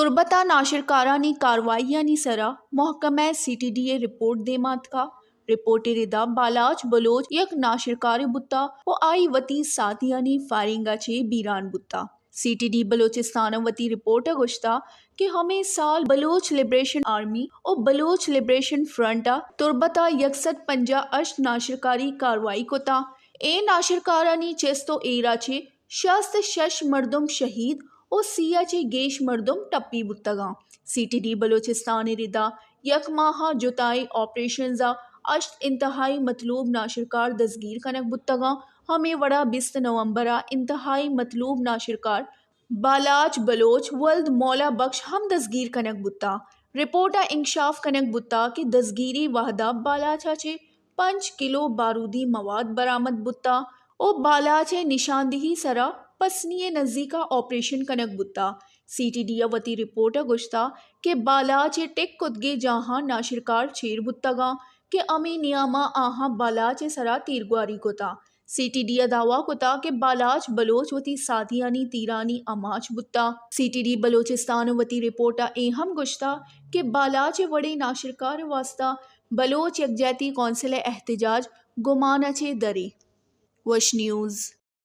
तुर्बता नाशिरकारानी कार्रवाईयानी सरा महकमा CTDA report दे मातका रिपोर्टे रिदा बालाच Bloch यक नाशिरकार बुत्ता ओ आई वती साथियानी फारिंगा चे बीरान बुत्ता CTD बलोचिस्तान वती रिपोर्ट गुश्ता कि हमें साल बलोच लिबरेशन आर्मी और बलोच लिबरेशन फ्रंटा तुर्बता यकसद पंजा अश्त नाशिरकारी कार्रवाई कोता ए नाशिरकारानी चेस्तो एरा चे शस्त शश मर्दम शहीद और सिया चे गेश मर्दम टप्पी बुत्तगा CTD बलोचिस्तान रिदा यक माहा जुताई ऑपरेशन जा अश्त इंतहाई मतलूब नाशिरकार दसगीर कनक बुत्तगा हमें वड़ा 20 नवंबरा इंतहाई मतलूब नाशिरकार बालाच बलोच वल्द मौला बख्श हम दसगीर कनक बुत्ता रिपोर्टा इंकशाफ कनक बुत्ता कि दसगीरी वाहदा बालाचा चे 5 किलो बारूदी मवाद बरामद बुत्ता और बालाचे निशानदही सरा पसनिये नज़दीका ऑपरेशन कनक बुत्ता CTD वती रिपोर्ट गुश्ता के बालाचे टेक कुदगे जहाँ नाशिरकार चेर बुत्तगा के अमी नियामा आहा बालाचे सरा तीरगुआरी कोता CTD दावा कोता के बालाच बलोच वती साथियानी तीरानी अमाच बुत्ता CTD बलोचिस्तान वती रिपोर्टा एहम गुश्ता के बालाचे वड़े नाशिरकार वास्ता बलोच यकजहती कौंसिल एहतजाज गुमाना चे दरे वश न्यूज़।